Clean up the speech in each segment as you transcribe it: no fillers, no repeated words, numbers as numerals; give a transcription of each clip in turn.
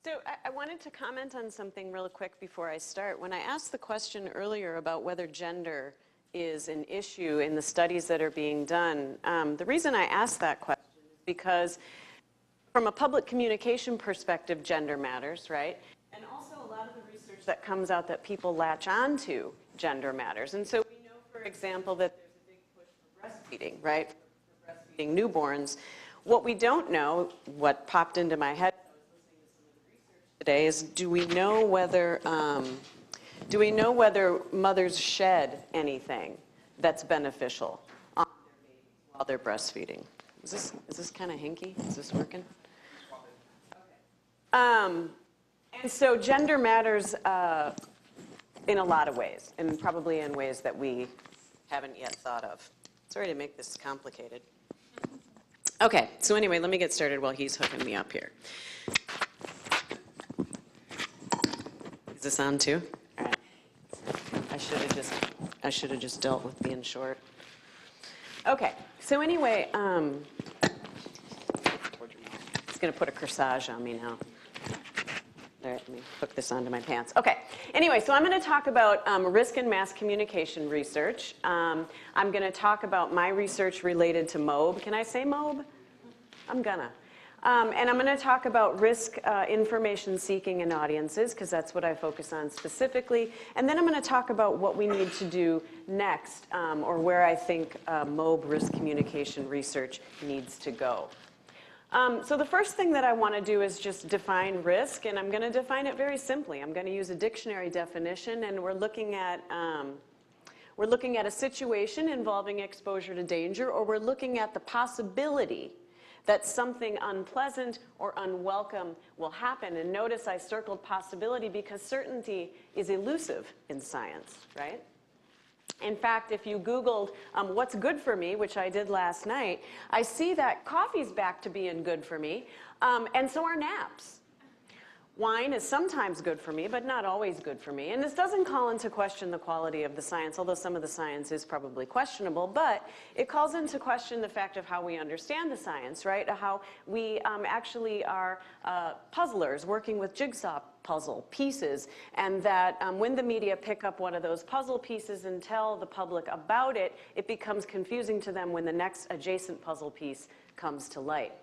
So I wanted to comment on something real quick before I start. When I asked the question earlier about whether gender is an issue in the studies that are being done, the reason I asked that question is because from a public communication perspective, gender matters, right? And also a lot of the research that comes out that people latch onto gender matters. And so we know, for example, that there's a big push for breastfeeding, right? For breastfeeding newborns. What we don't know, what popped into my head today is, do we know whether mothers shed anything that's beneficial on their babies while they're breastfeeding? Is this kind of hinky? Is this working? Okay. And so gender matters in a lot of ways, and probably in ways that we haven't yet thought of. Sorry to make this complicated. Okay, so anyway, let me get started while he's hooking me up here. Is this on too? All right. I should have just dealt with being short. Okay. So anyway, it's going to put a corsage on me now. There, let me hook this onto my pants. Okay. Anyway, so I'm going to talk about risk in mass communication research. I'm going to talk about my research related to MOBE. Can I say MOBE? I'm gonna. And I'm going to talk about risk information seeking in audiences, because that's what I focus on specifically. And then I'm going to talk about what we need to do next, or where I think MOBE risk communication research needs to go. So the first thing that I want to do is just define risk, and I'm going to define it very simply. I'm going to use a dictionary definition, and we're looking at a situation involving exposure to danger, or we're looking at the possibility that something unpleasant or unwelcome will happen. And notice I circled possibility because certainty is elusive in science, right? In fact, if you Googled what's good for me, which I did last night, I see that coffee's back to being good for me, and so are naps. Wine is sometimes good for me, but not always good for me. And this doesn't call into question the quality of the science, although some of the science is probably questionable, but it calls into question the fact of how we understand the science, right? How we actually are puzzlers working with jigsaw puzzle pieces, and that when the media pick up one of those puzzle pieces and tell the public about it, it becomes confusing to them when the next adjacent puzzle piece comes to light.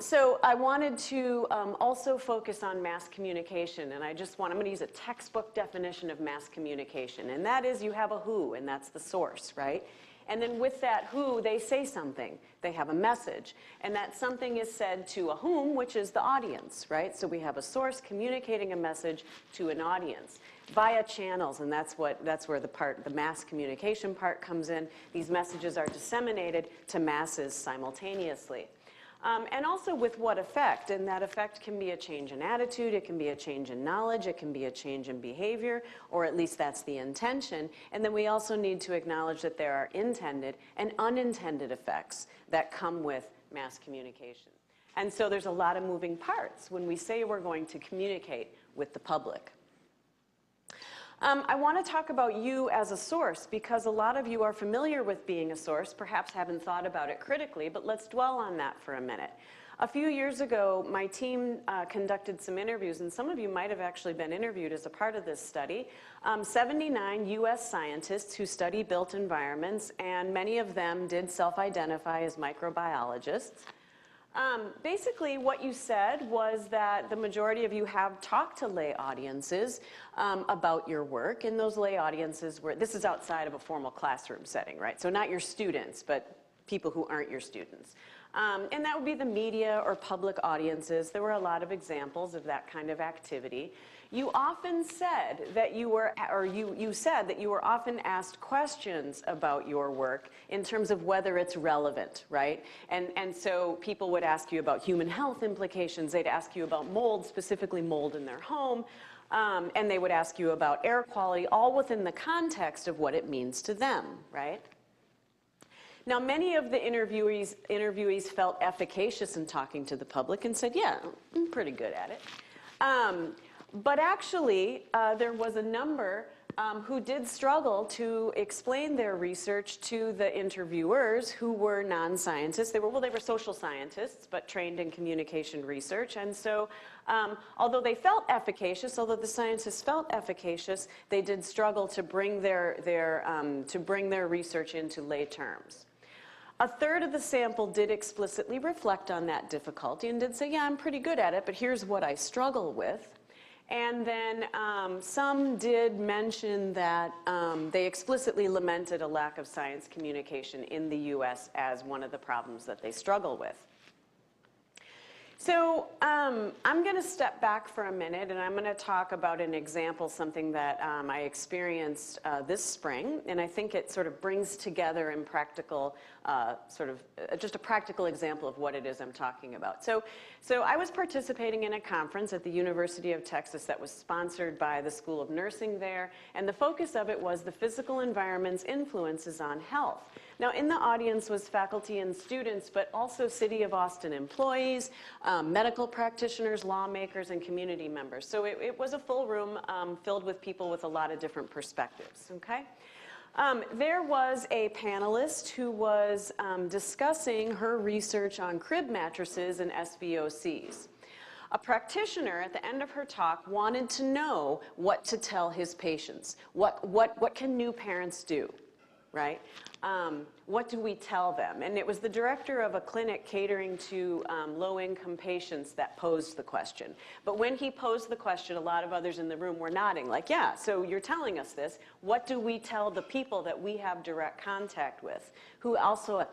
So I wanted to also focus on mass communication, and I'm going to use a textbook definition of mass communication, and that is you have a who, and that's the source, right? And then with that who, they say something. They have a message, and that something is said to a whom, which is the audience, right? So we have a source communicating a message to an audience via channels, and that's where the mass communication part comes in. These messages are disseminated to masses simultaneously. And also with what effect, and that effect can be a change in attitude, it can be a change in knowledge, it can be a change in behavior, or at least that's the intention. And then we also need to acknowledge that there are intended and unintended effects that come with mass communication. And so there's a lot of moving parts when we say we're going to communicate with the public. I want to talk about you as a source, because a lot of you are familiar with being a source, perhaps haven't thought about it critically, but let's dwell on that for a minute. A few years ago, my team conducted some interviews, and some of you might have actually been interviewed as a part of this study. 79 US scientists who study built environments, and many of them did self-identify as microbiologists. Basically, what you said was that the majority of you have talked to lay audiences about your work, and those lay audiences were, this is outside of a formal classroom setting, right? So not your students, but people who aren't your students. And that would be the media or public audiences. There were a lot of examples of that kind of activity. You often said that you were, or you said that you were often asked questions about your work in terms of whether it's relevant, right? And so people would ask you about human health implications. They'd ask you about mold, specifically mold in their home. And they would ask you about air quality, all within the context of what it means to them, right? Now, many of the interviewees felt efficacious in talking to the public and said, yeah, I'm pretty good at it. But actually, there was a number who did struggle to explain their research to the interviewers who were non-scientists. They were social scientists, but trained in communication research. And so although they felt efficacious, although the scientists felt efficacious, they did struggle to bring their research into lay terms. A third of the sample did explicitly reflect on that difficulty and did say, yeah, I'm pretty good at it, but here's what I struggle with. And then some did mention that they explicitly lamented a lack of science communication in the US as one of the problems that they struggle with. So I'm going to step back for a minute, and I'm going to talk about an example, something that I experienced this spring, and I think it sort of brings together in practical, just a practical example of what it is I'm talking about. So I was participating in a conference at the University of Texas that was sponsored by the School of Nursing there, and the focus of it was the physical environment's influences on health. Now, in the audience was faculty and students, but also City of Austin employees, medical practitioners, lawmakers, and community members. So it was a full room filled with people with a lot of different perspectives, okay? There was a panelist who was discussing her research on crib mattresses and SVOCs. A practitioner at the end of her talk wanted to know what to tell his patients. What can new parents do, right? What do we tell them? And it was the director of a clinic catering to low-income patients that posed the question. But when he posed the question, a lot of others in the room were nodding, like, yeah, so you're telling us this. What do we tell the people that we have direct contact with, who also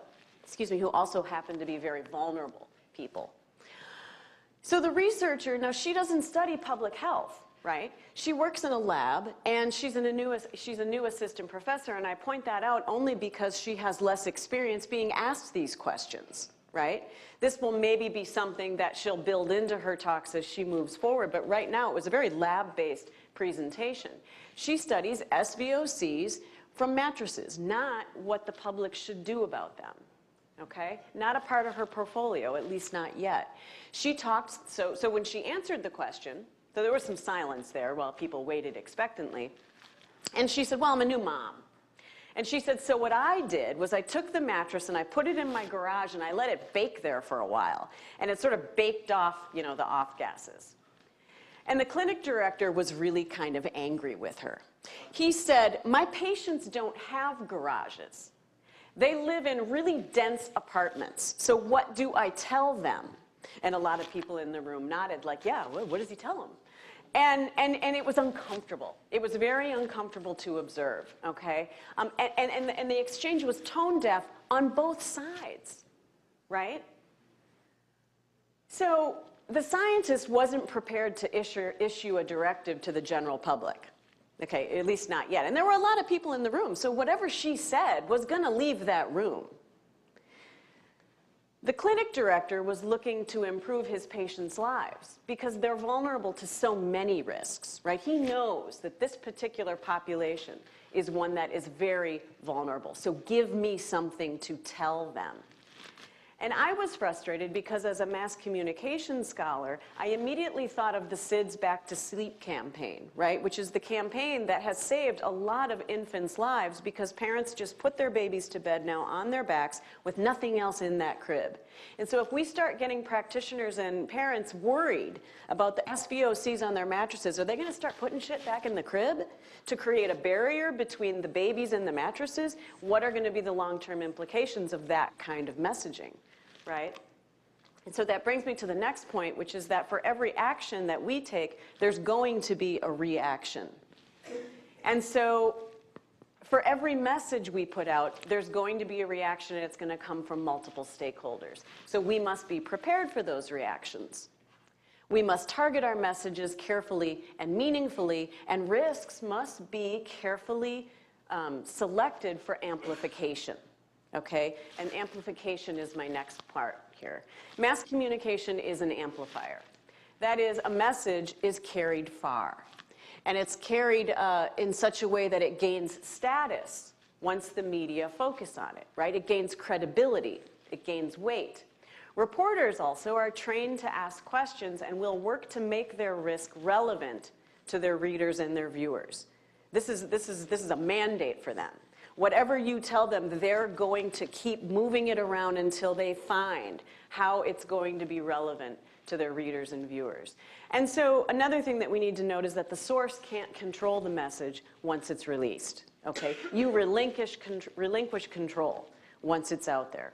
happen to be very vulnerable people? So the researcher, now she doesn't study public health, right? She works in a lab, and she's a new assistant professor, and I point that out only because she has less experience being asked these questions, right? This will maybe be something that she'll build into her talks as she moves forward, but right now it was a very lab-based presentation. She studies SVOCs from mattresses, not what the public should do about them. Okay? Not a part of her portfolio, at least not yet. She talked, so when she answered the question, so there was some silence there while people waited expectantly. And she said, well, I'm a new mom. And she said, so what I did was I took the mattress and I put it in my garage and I let it bake there for a while. And it sort of baked off, the off gases. And the clinic director was really kind of angry with her. He said, my patients don't have garages. They live in really dense apartments. So what do I tell them? And a lot of people in the room nodded like, yeah, well, what does he tell them? And it was uncomfortable. It was very uncomfortable to observe, okay? And the exchange was tone deaf on both sides, right? So the scientist wasn't prepared to issue a directive to the general public. Okay, at least not yet. And there were a lot of people in the room, so whatever she said was going to leave that room. The clinic director was looking to improve his patients' lives because they're vulnerable to so many risks, right? He knows that this particular population is one that is very vulnerable. So give me something to tell them. And I was frustrated because as a mass communication scholar, I immediately thought of the SIDS Back to Sleep campaign, right? Which is the campaign that has saved a lot of infants' lives because parents just put their babies to bed now on their backs with nothing else in that crib. And so if we start getting practitioners and parents worried about the SVOCs on their mattresses, are they going to start putting shit back in the crib to create a barrier between the babies and the mattresses? What are going to be the long-term implications of that kind of messaging? Right? And so that brings me to the next point, which is that for every action that we take, there's going to be a reaction. And so for every message we put out, there's going to be a reaction, and it's going to come from multiple stakeholders. So we must be prepared for those reactions. We must target our messages carefully and meaningfully, and risks must be carefully selected for amplification. Okay, and amplification is my next part here. Mass communication is an amplifier. That is, a message is carried far. And it's carried in such a way that it gains status once the media focus on it, right? It gains credibility, it gains weight. Reporters also are trained to ask questions and will work to make their risk relevant to their readers and their viewers. This is a mandate for them. Whatever you tell them, they're going to keep moving it around until they find how it's going to be relevant to their readers and viewers. And so another thing that we need to note is that the source can't control the message once it's released, okay? You relinquish control once it's out there.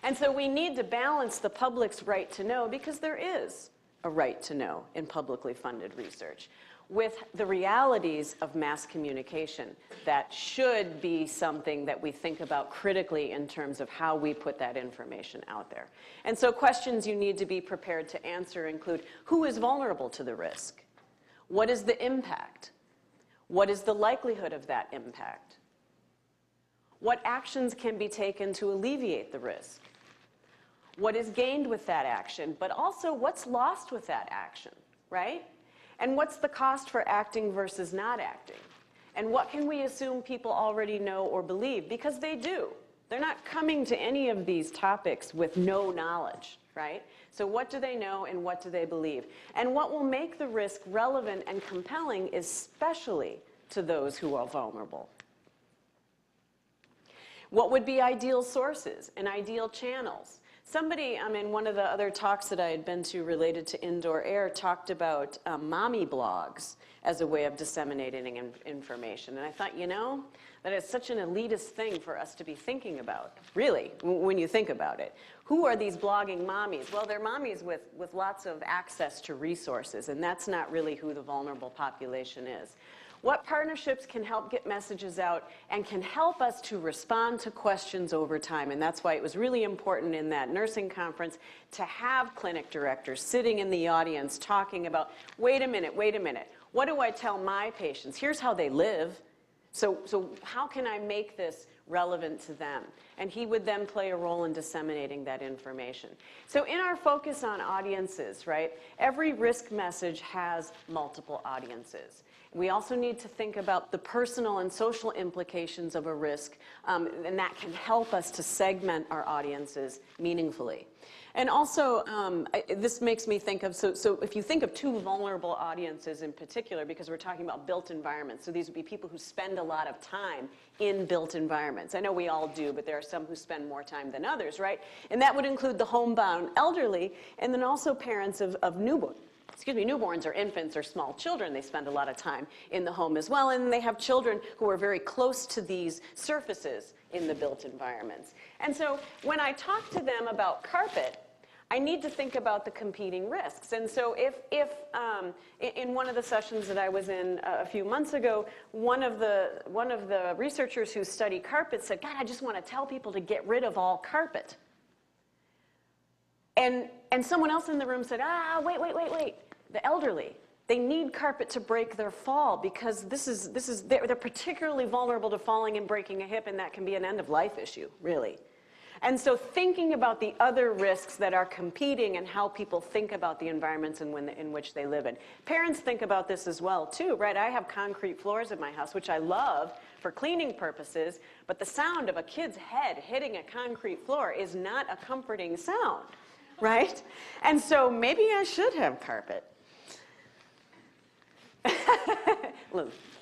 And so we need to balance the public's right to know, because there is a right to know in publicly funded research, with the realities of mass communication that should be something that we think about critically in terms of how we put that information out there. And so questions you need to be prepared to answer include, who is vulnerable to the risk? What is the impact? What is the likelihood of that impact? What actions can be taken to alleviate the risk? What is gained with that action, but also what's lost with that action, right? And what's the cost for acting versus not acting? And what can we assume people already know or believe? Because they do. They're not coming to any of these topics with no knowledge, right? So what do they know and what do they believe? And what will make the risk relevant and compelling, especially to those who are vulnerable? What would be ideal sources and ideal channels? Somebody, in one of the other talks that I had been to related to indoor air, talked about mommy blogs as a way of disseminating information. And I thought, that is such an elitist thing for us to be thinking about, really, when you think about it. Who are these blogging mommies? Well, they're mommies with lots of access to resources, and that's not really who the vulnerable population is. What partnerships can help get messages out and can help us to respond to questions over time? And that's why it was really important in that nursing conference to have clinic directors sitting in the audience talking about, wait a minute, what do I tell my patients? Here's how they live. So how can I make this relevant to them? And he would then play a role in disseminating that information. So in our focus on audiences, right, every risk message has multiple audiences. We also need to think about the personal and social implications of a risk, and that can help us to segment our audiences meaningfully. And also, this makes me think of, so if you think of two vulnerable audiences in particular, because we're talking about built environments, so these would be people who spend a lot of time in built environments. I know we all do, but there are some who spend more time than others, right? And that would include the homebound elderly, and then also parents of newborns or infants or small children. They spend a lot of time in the home as well, and they have children who are very close to these surfaces in the built environments. And so when I talk to them about carpet, I need to think about the competing risks. And so if in one of the sessions that I was in a few months ago, one of the researchers who study carpet said, God, I just want to tell people to get rid of all carpet. And someone else in the room said, wait, the elderly, they need carpet to break their fall, because they're particularly vulnerable to falling and breaking a hip, and that can be an end-of-life issue, really. And so thinking about the other risks that are competing and how people think about the environments in which they live in. Parents think about this as well, too, right? I have concrete floors in my house, which I love for cleaning purposes, but the sound of a kid's head hitting a concrete floor is not a comforting sound, right? And so maybe I should have carpet.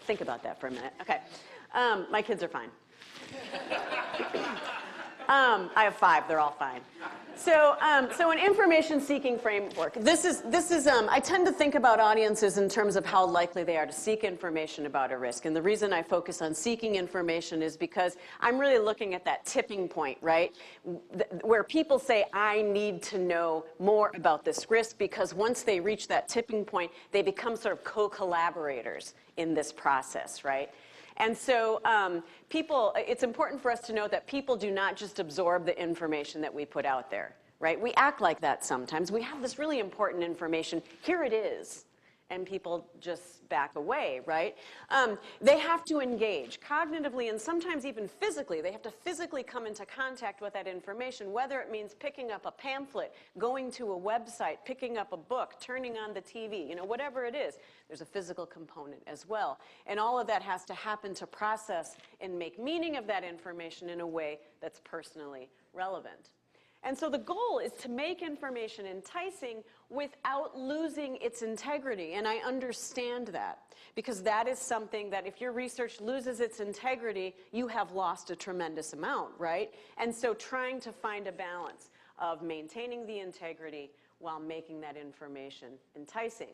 Think about that for a minute. Okay. My kids are fine. I have 5. They're all fine. So an information-seeking framework. This is. I tend to think about audiences in terms of how likely they are to seek information about a risk. And the reason I focus on seeking information is because I'm really looking at that tipping point, right, where people say, I need to know more about this risk, because once they reach that tipping point, they become sort of co-collaborators in this process, right? And so it's important for us to know that people do not just absorb the information that we put out there, right? We act like that sometimes. We have this really important information. Here it is. And people just back away, right? They have to engage cognitively and sometimes even physically. They have to physically come into contact with that information, whether it means picking up a pamphlet, going to a website, picking up a book, turning on the TV, whatever it is. There's a physical component as well. And all of that has to happen to process and make meaning of that information in a way that's personally relevant. And so the goal is to make information enticing without losing its integrity. And I understand that, because that is something that if your research loses its integrity, you have lost a tremendous amount, right? And so trying to find a balance of maintaining the integrity while making that information enticing.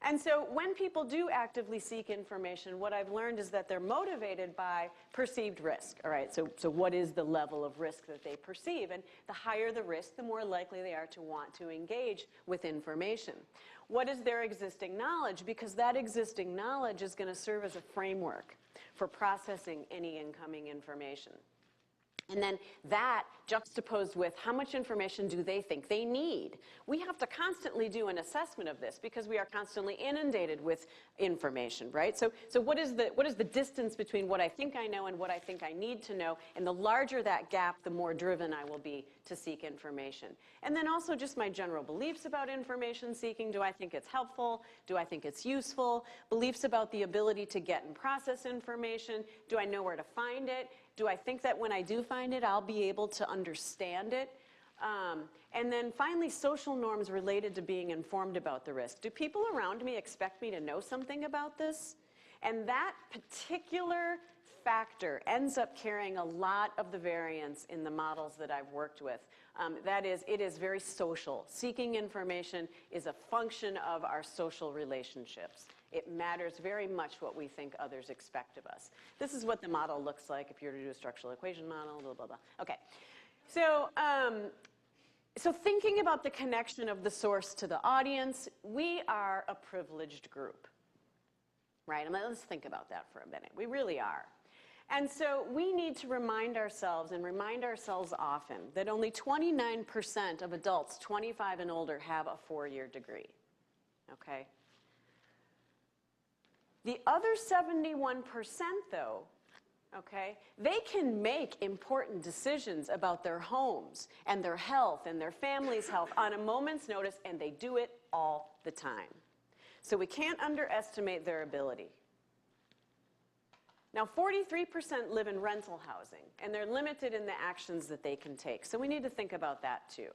And so when people do actively seek information, what I've learned is that they're motivated by perceived risk. All right, so what is the level of risk that they perceive? And the higher the risk, the more likely they are to want to engage with information. What is their existing knowledge? Because that existing knowledge is going to serve as a framework for processing any incoming information. And then that juxtaposed with how much information do they think they need. We have to constantly do an assessment of this because we are constantly inundated with information, right? So what is the distance between what I think I know and what I think I need to know? And the larger that gap, the more driven I will be to seek information. And then also just my general beliefs about information seeking. Do I think it's helpful? Do I think it's useful? Beliefs about the ability to get and process information. Do I know where to find it? Do I think that when I do find it, I'll be able to understand it? And then finally, social norms related to being informed about the risk. Do people around me expect me to know something about this? And that particular factor ends up carrying a lot of the variance in the models that I've worked with. That is, it is very social. Seeking information is a function of our social relationships. It matters very much what we think others expect of us. This is what the model looks like if you were to do a structural equation model, blah, blah, blah. Okay. So, so thinking about the connection of the source to the audience, we are a privileged group, right? And let's think about that for a minute. We really are. And so we need to remind ourselves, and remind ourselves often, that only 29% of adults 25 and older have a 4-year degree, okay? The other 71%, though, okay, they can make important decisions about their homes and their health and their family's health on a moment's notice, and they do it all the time. So we can't underestimate their ability. Now, 43% live in rental housing, and they're limited in the actions that they can take. So we need to think about that, too.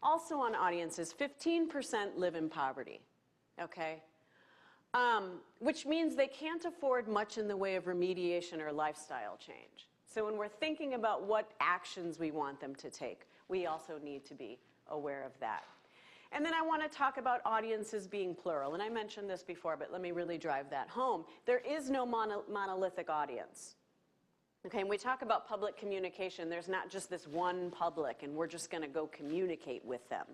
Also on audiences, 15% live in poverty. Okay? Which means they can't afford much in the way of remediation or lifestyle change. So when we're thinking about what actions we want them to take, we also need to be aware of that. And then I want to talk about audiences being plural. And I mentioned this before, but let me really drive that home. There is no monolithic audience. Okay, and we talk about public communication. There's not just this one public, and we're just going to go communicate with them.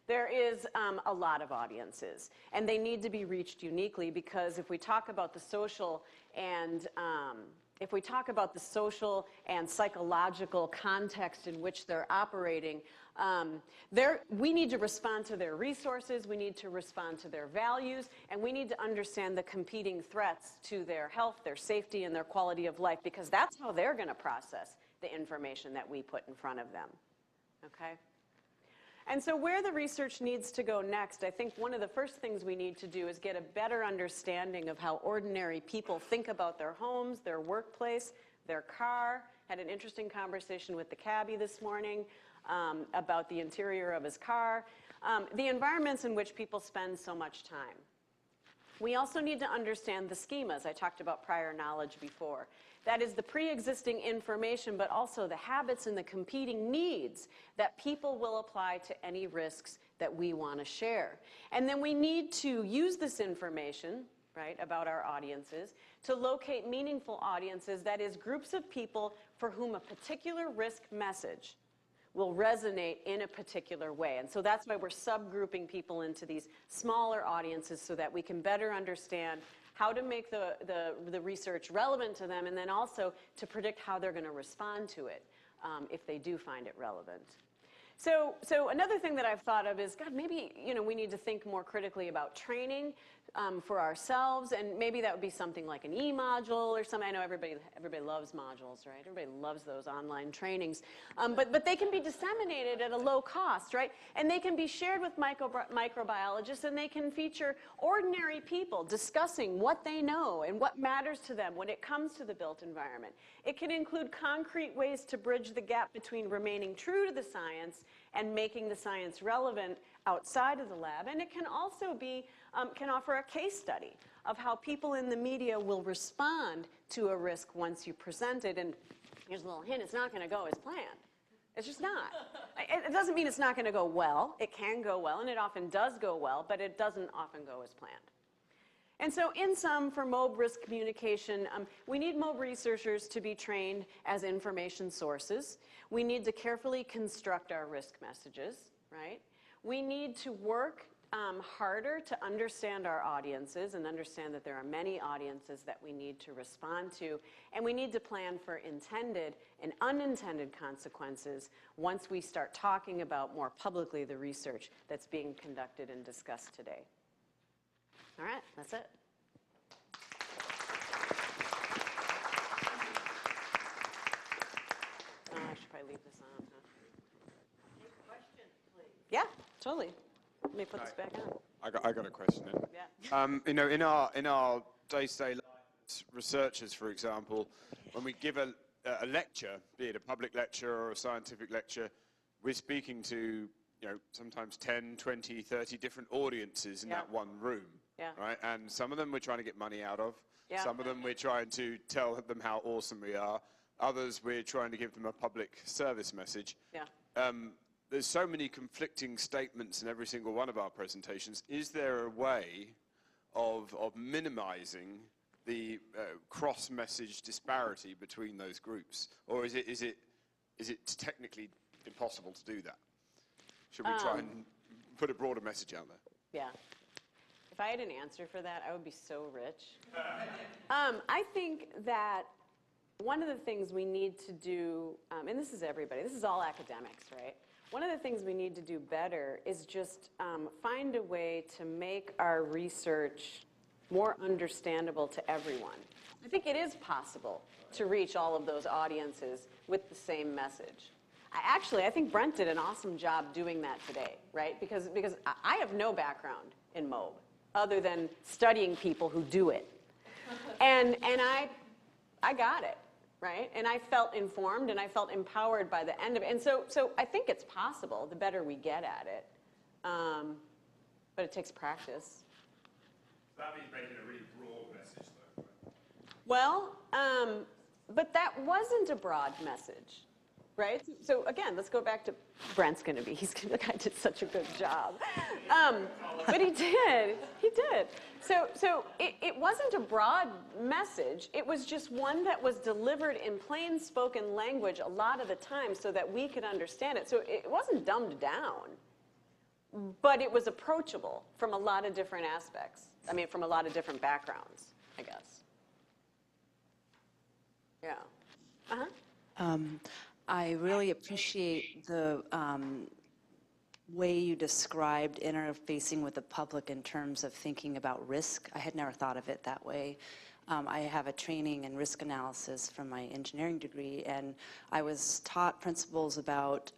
There is a lot of audiences, and they need to be reached uniquely, because if we talk about the social and psychological context in which they're operating, we need to respond to their resources, we need to respond to their values, and we need to understand the competing threats to their health, their safety, and their quality of life, because that's how they're going to process the information that we put in front of them. Okay? And so where the research needs to go next, I think one of the first things we need to do is get a better understanding of how ordinary people think about their homes, their workplace, their car. Had an interesting conversation with the cabbie this morning about the interior of his car, the environments in which people spend so much time. We also need to understand the schemas. I talked about prior knowledge before. That is the pre-existing information, but also the habits and the competing needs that people will apply to any risks that we want to share. And then we need to use this information, right, about our audiences to locate meaningful audiences, that is, groups of people for whom a particular risk message will resonate in a particular way. And so that's why we're subgrouping people into these smaller audiences so that we can better understand how to make the research relevant to them, and then also to predict how they're going to respond to it if they do find it relevant. So another thing that I've thought of is, God, maybe, we need to think more critically about training for ourselves, and maybe that would be something like an e-module or something. I know everybody loves modules, right? Everybody loves those online trainings. But they can be disseminated at a low cost, right? And they can be shared with microbiologists, and they can feature ordinary people discussing what they know and what matters to them when it comes to the built environment. It can include concrete ways to bridge the gap between remaining true to the science and making the science relevant outside of the lab. And it can also be, can offer a case study of how people in the media will respond to a risk once you present it. And here's a little hint, it's not going to go as planned. It's just not. It doesn't mean it's not going to go well. It can go well, and it often does go well, but it doesn't often go as planned. And so in sum, for MOBE risk communication, we need MOBE researchers to be trained as information sources. We need to carefully construct our risk messages, right? We need to work harder to understand our audiences and understand that there are many audiences that we need to respond to. And we need to plan for intended and unintended consequences once we start talking about more publicly the research that's being conducted and discussed today. All right, that's it. Oh, I should probably leave this on, huh? Take questions, please. Yeah, totally. Let me put this back on. I got a question then. Yeah. In our day-to-day lives, researchers, for example, when we give a lecture, be it a public lecture or a scientific lecture, we're speaking to, sometimes 10, 20, 30 different audiences in that one room. Yeah. Right? And some of them we're trying to get money out of. Yeah. Some of them we're trying to tell them how awesome we are. Others we're trying to give them a public service message. Yeah. There's so many conflicting statements in every single one of our presentations. Is there a way of minimizing the cross-message disparity between those groups? Or is it technically impossible to do that? Should we try and put a broader message out there? Yeah. If I had an answer for that, I would be so rich. I think that one of the things we need to do, and this is everybody, this is all academics, right? One of the things we need to do better is just find a way to make our research more understandable to everyone. I think it is possible to reach all of those audiences with the same message. I think Brent did an awesome job doing that today, right? Because I have no background in MOBE other than studying people who do it. And I got it, right? And I felt informed and I felt empowered by the end of it. And so I think it's possible, the better we get at it. But it takes practice. That means making a really broad message, though. Well, but that wasn't a broad message. Right? So again, let's go back to Brent's going to be. The guy did such a good job. But he did. So it wasn't a broad message. It was just one that was delivered in plain spoken language a lot of the time so that we could understand it. So it wasn't dumbed down, but it was approachable from a lot of different aspects. I mean, from a lot of different backgrounds, I guess. Yeah. Uh-huh. I really appreciate the way you described interfacing with the public in terms of thinking about risk. I had never thought of it that way. I have a training in risk analysis from my engineering degree, and I was taught principles about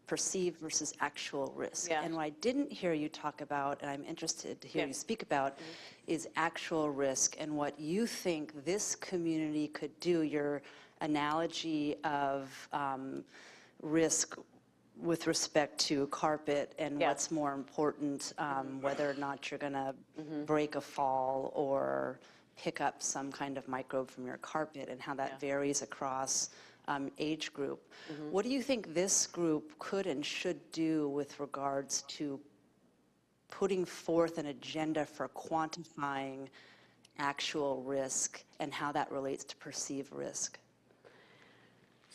perceived versus actual risk. Yeah. And what I didn't hear you talk about, and I'm interested to hear you speak about, is actual risk and what you think this community could do. Your analogy of risk with respect to carpet and what's more important, whether or not you're going to break a fall or pick up some kind of microbe from your carpet, and how that varies across age group. What do you think this group could and should do with regards to putting forth an agenda for quantifying actual risk and how that relates to perceived risk?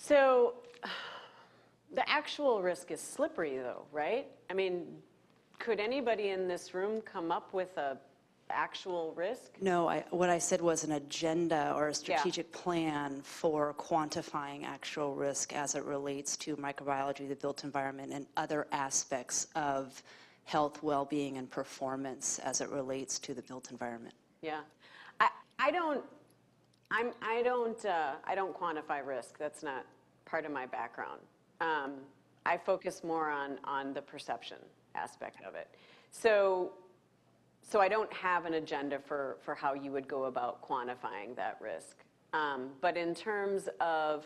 So the actual risk is slippery, though, right? I mean, could anybody in this room come up with a actual risk? No, what I said was an agenda or a strategic plan for quantifying actual risk as it relates to microbiology, the built environment, and other aspects of health, well-being, and performance as it relates to the built environment. Yeah. I don't quantify risk. That's not part of my background. I focus more on the perception aspect of it. So I don't have an agenda for how you would go about quantifying that risk. But in terms of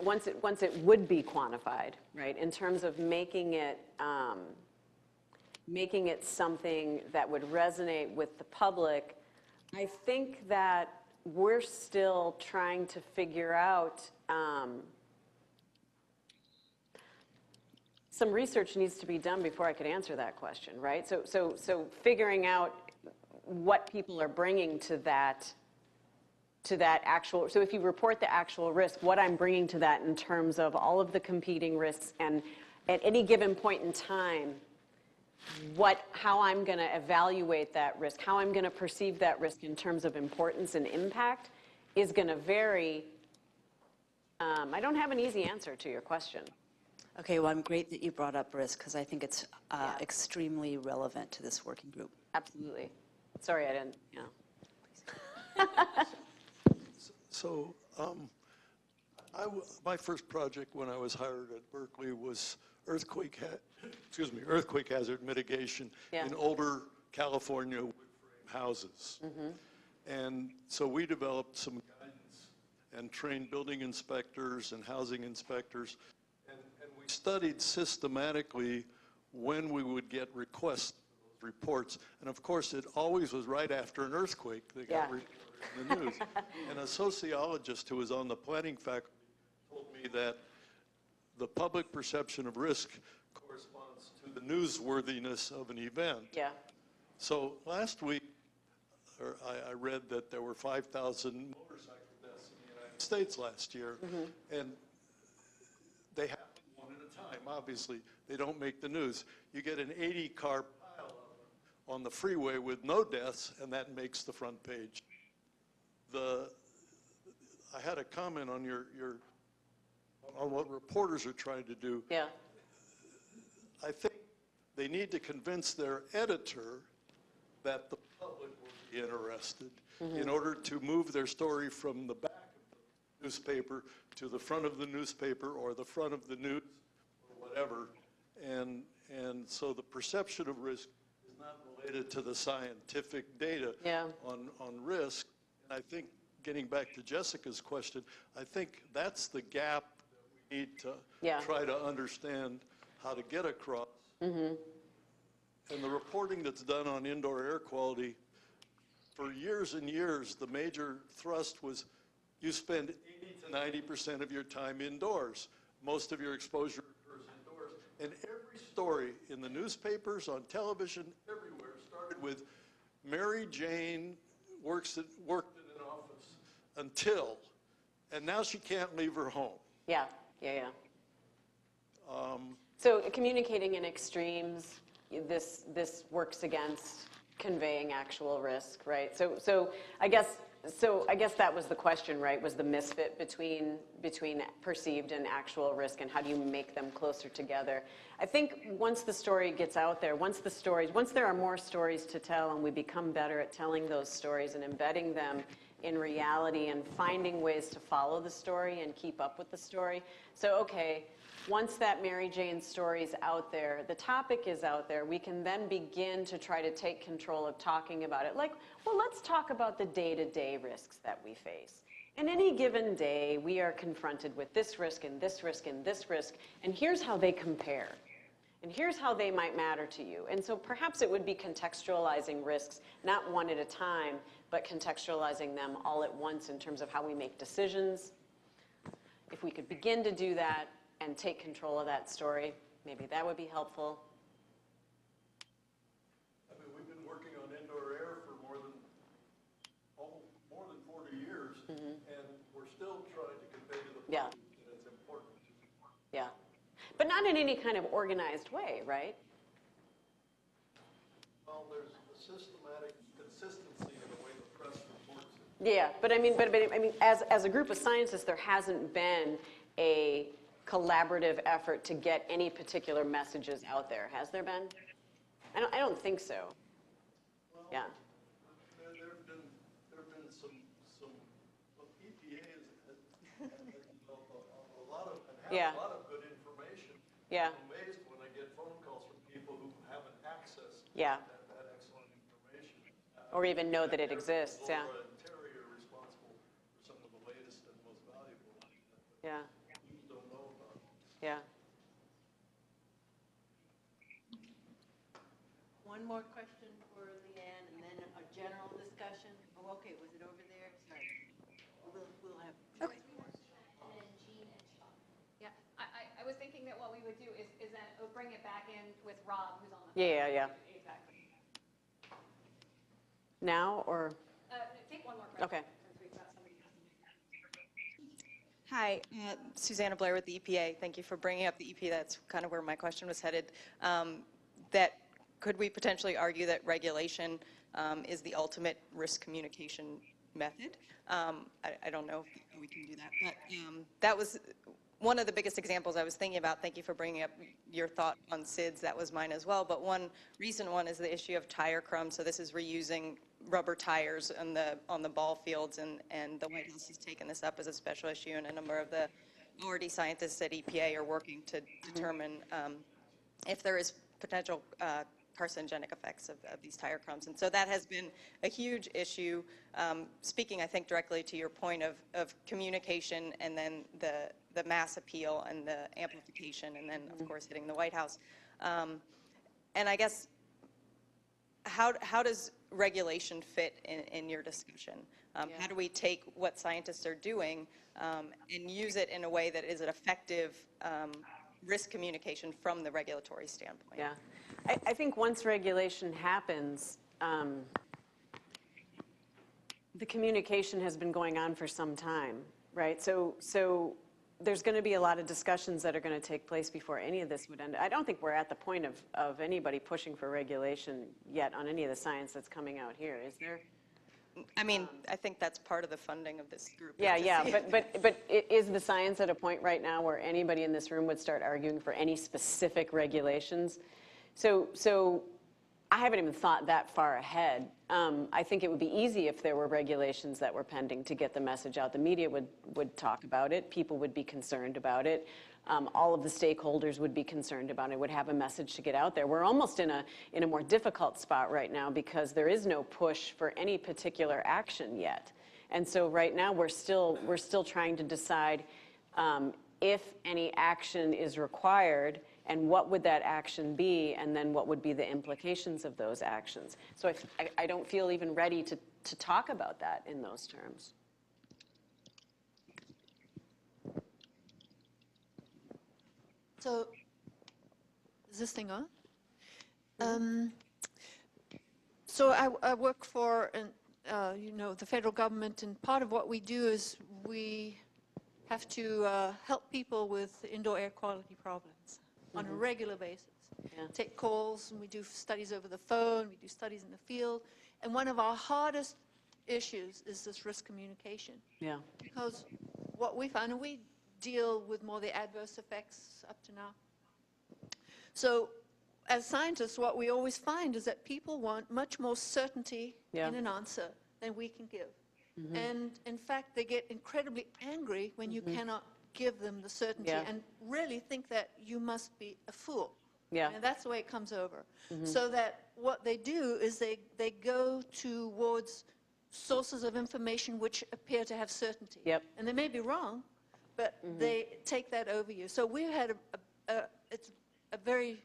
once it would be quantified, right? In terms of making it something that would resonate with the public, I think that we're still trying to figure out. Some research needs to be done before I could answer that question, right? So figuring out what people are bringing to that actual, so if you report the actual risk, what I'm bringing to that in terms of all of the competing risks, and at any given point in time, how I'm going to evaluate that risk, how I'm going to perceive that risk in terms of importance and impact is going to vary. I don't have an easy answer to your question. Okay, well, I'm great that you brought up risk because I think it's extremely relevant to this working group. Absolutely. Sorry, I didn't, So my first project when I was hired at Berkeley was earthquake hazard mitigation in older California wood frame houses. And so we developed some guidance and trained building inspectors and housing inspectors. And we studied systematically when we would get requests for those reports. And of course, it always was right after an earthquake that got reported in the news. And a sociologist who was on the planning faculty told me that the public perception of risk corresponds to the newsworthiness of an event. Yeah. So last week, I read that there were 5,000 motorcycle deaths in the United States last year, and they happen one at a time, obviously. They don't make the news. You get an 80-car pile on the freeway with no deaths, and that makes the front page. I had a comment on on what reporters are trying to do. Yeah. I think they need to convince their editor that the public will be interested in order to move their story from the back of the newspaper to the front of the newspaper or the front of the news or whatever. And so the perception of risk is not related to the scientific data on risk. And I think, getting back to Jessica's question, I think that's the gap that we need to try to understand how to get across. And the reporting that's done on indoor air quality, for years and years, the major thrust was you spend 80 to 90% of your time indoors. Most of your exposure occurs indoors. And every story in the newspapers, on television, everywhere started with Mary Jane worked in an office until, and now she can't leave her home. Yeah. So communicating in extremes, this works against conveying actual risk, right? So I guess that was the question, right? Was the misfit between perceived and actual risk, and how do you make them closer together? I think once the story gets out there, once there are more stories to tell, and we become better at telling those stories and embedding them in reality and finding ways to follow the story and keep up with the story. So, okay, once that Mary Jane story's out there, the topic is out there, we can then begin to try to take control of talking about it. Like, well, let's talk about the day-to-day risks that we face. In any given day, we are confronted with this risk and this risk and this risk, and here's how they compare. And here's how they might matter to you. And so perhaps it would be contextualizing risks, not one at a time, but contextualizing them all at once in terms of how we make decisions. If we could begin to do that and take control of that story, maybe that would be helpful. I mean, we've been working on indoor air for more than 40 years, and we're still trying to convey to the public that it's important. Yeah. But not in any kind of organized way, right? Well, there's systematic consistency in the way the press reports it. Yeah, but I mean, as a group of scientists, there hasn't been a collaborative effort to get any particular messages out there, has there been? I don't think so. Yeah. There have been some EPA has developed a lot of, and has Yeah. a lot of good information. Yeah. I'm amazed when I get phone calls from people who haven't accessed Yeah. that excellent information. Or even know that it exists, yeah. Laura and Terry are responsible for some of the latest and most valuable that Yeah, people don't know about. yeah. One more question for LeeAnn, and then a general discussion. Oh, okay, was it over there? Sorry. We'll have. Okay. And then Jean and Sean. Yeah, I was thinking that what we would do is then bring it back in with Rob, who's on the. Yeah, yeah. Exactly. Now or, Take one more question. okay. Since we've got somebody who's- Hi, Susanna Blair with the EPA. Thank you for bringing up the EPA. That's kind of where my question was headed. That could we potentially argue that regulation is the ultimate risk communication method? I don't know if we can do that, but that was one of the biggest examples I was thinking about. Thank you for bringing up your thought on SIDS. That was mine as well. But one recent one is the issue of tire crumbs. So this is reusing rubber tires on the ball fields, and the White House has taken this up as a special issue, and a number of the already scientists at EPA are working to determine if there is potential carcinogenic effects of these tire crumbs. And so that has been a huge issue, speaking, I think, directly to your point of communication, and then the mass appeal and the amplification, and then, of course, hitting the White House. And I guess, how does regulation fit in your discussion? How do we take what scientists are doing and use it in a way that is an effective risk communication from the regulatory standpoint? Yeah. I think once regulation happens, the communication has been going on for some time, right? So there's going to be a lot of discussions that are going to take place before any of this would end. I don't think we're at the point of anybody pushing for regulation yet on any of the science that's coming out here, is there? I mean, I think that's part of the funding of this group. Yeah, yeah, but is the science at a point right now where anybody in this room would start arguing for any specific regulations? So I haven't even thought that far ahead. I think it would be easy if there were regulations that were pending to get the message out. The media would talk about it. People would be concerned about it. All of the stakeholders would be concerned about it, would have a message to get out there. We're almost in a more difficult spot right now because there is no push for any particular action yet. And so right now we're still trying to decide if any action is required, and what would that action be, and then what would be the implications of those actions. So I don't feel even ready to talk about that in those terms. So, is this thing on? So I work for, the federal government, and part of what we do is we have to help people with indoor air quality problems on a regular basis. Yeah. Take calls, and we do studies over the phone, we do studies in the field, and one of our hardest issues is this risk communication. Yeah. Because what we found, and we deal with more the adverse effects up to now. So as scientists, what we always find is that people want much more certainty in an answer than we can give. And in fact, they get incredibly angry when you cannot give them the certainty and really think that you must be a fool. Yeah. And that's the way it comes over. So that what they do is they go towards sources of information which appear to have certainty. Yep. And they may be wrong, but they take that over you. So we had it's a very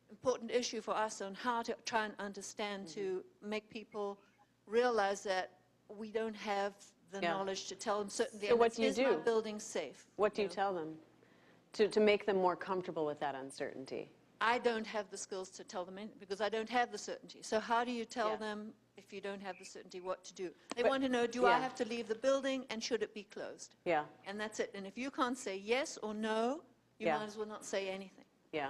important issue for us on how to try and understand to make people realize that we don't have the knowledge to tell them certainty. So what do you Is do? my building safe? What do you tell them to make them more comfortable with that uncertainty? I don't have the skills to tell them anything because I don't have the certainty. So how do you tell them, if you don't have the certainty, what to do? They want to know, do I have to leave the building and should it be closed? Yeah, And that's it. And if you can't say yes or no, you might as well not say anything. yeah.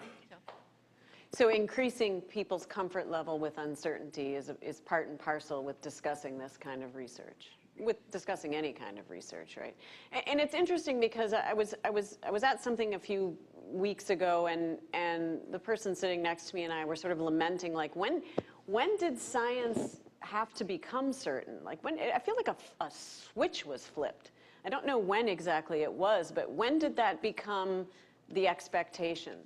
So- So increasing people's comfort level with uncertainty is part and parcel with discussing this kind of research, with discussing any kind of research, right? And it's interesting because I was at something a few weeks ago, and the person sitting next to me and I were sort of lamenting, like, when did science have to become certain? Like, when, I feel like a switch was flipped. I don't know when exactly it was, but when did that become the expectation?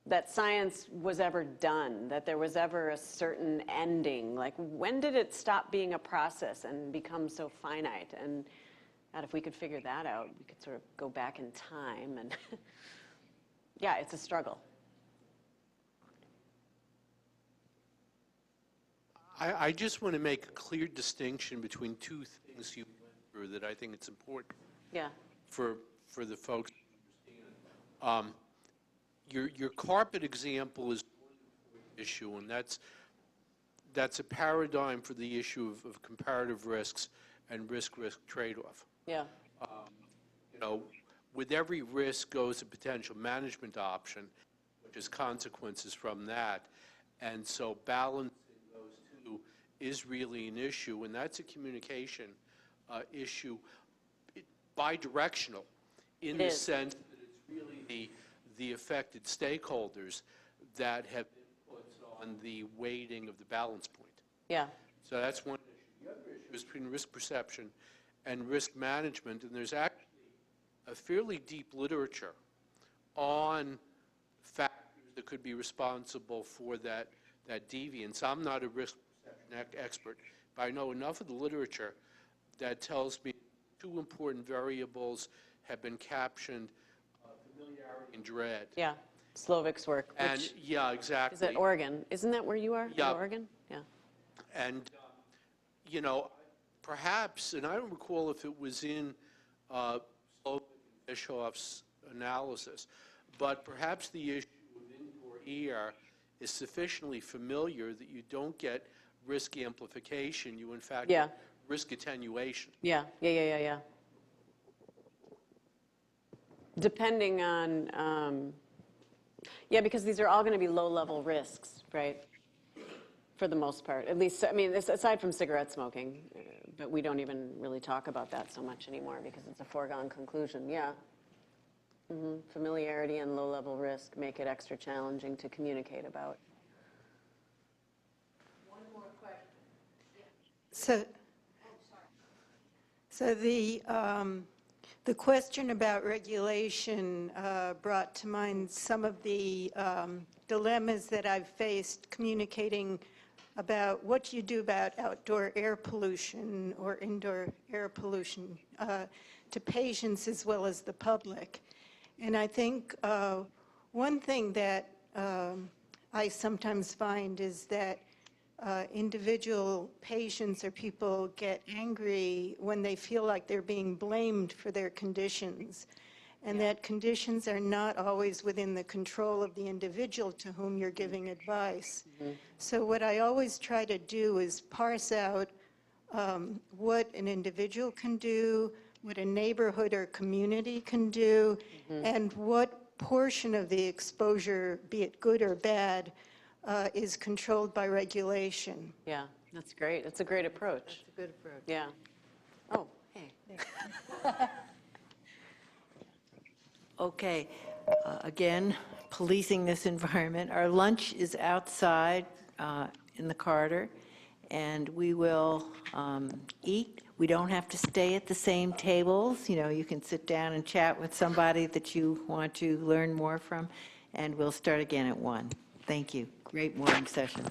That science was ever done, that there was ever a certain ending. Like, when did it stop being a process and become so finite? And God, if we could figure that out, we could sort of go back in time. And yeah, it's a struggle. I just want to make a clear distinction between two things you went through that I think it's important Yeah. for the folks to understand. Your carpet example is one issue, and that's a paradigm for the issue of comparative risks and risk-risk trade-off. Yeah. You know, with every risk goes a potential management option, which is consequences from that, and so balancing those two is really an issue, and that's a communication issue, bidirectional, in the sense that it's really the affected stakeholders that have inputs on the weighting of the balance point. Yeah. So that's one issue. The other issue is between risk perception and risk management, and there's actually a fairly deep literature on factors that could be responsible for that deviance. I'm not a risk perception expert, but I know enough of the literature that tells me two important variables have been captioned: familiarity and dread. Yeah. Slovik's work. And Which, yeah, exactly. is it Oregon? Isn't that where you are? Yeah. In Oregon? Yeah. And, you know, perhaps, and I don't recall if it was in Slovak and Bischoff's analysis, but perhaps the issue of indoor air is sufficiently familiar that you don't get risk amplification. You, in fact, Yeah. get risk attenuation. Yeah. Depending on, yeah, because these are all going to be low-level risks, right? For the most part, at least. I mean, aside from cigarette smoking, but we don't even really talk about that so much anymore because it's a foregone conclusion. Yeah. Familiarity and low-level risk make it extra challenging to communicate about. One more question. So the question about regulation brought to mind some of the dilemmas that I've faced communicating about what you do about outdoor air pollution or indoor air pollution to patients as well as the public. And I think one thing that I sometimes find is that individual patients or people get angry when they feel like they're being blamed for their conditions, and that conditions are not always within the control of the individual to whom you're giving advice. So what I always try to do is parse out what an individual can do, what a neighborhood or community can do, and what portion of the exposure, be it good or bad, is controlled by regulation. Yeah, that's great. That's a great approach. That's a good approach. Yeah. Oh, hey. Okay, again, policing this environment. Our lunch is outside in the corridor, and we will eat. We don't have to stay at the same tables. You know, you can sit down and chat with somebody that you want to learn more from, and we'll start again at 1. Thank you. Great morning session.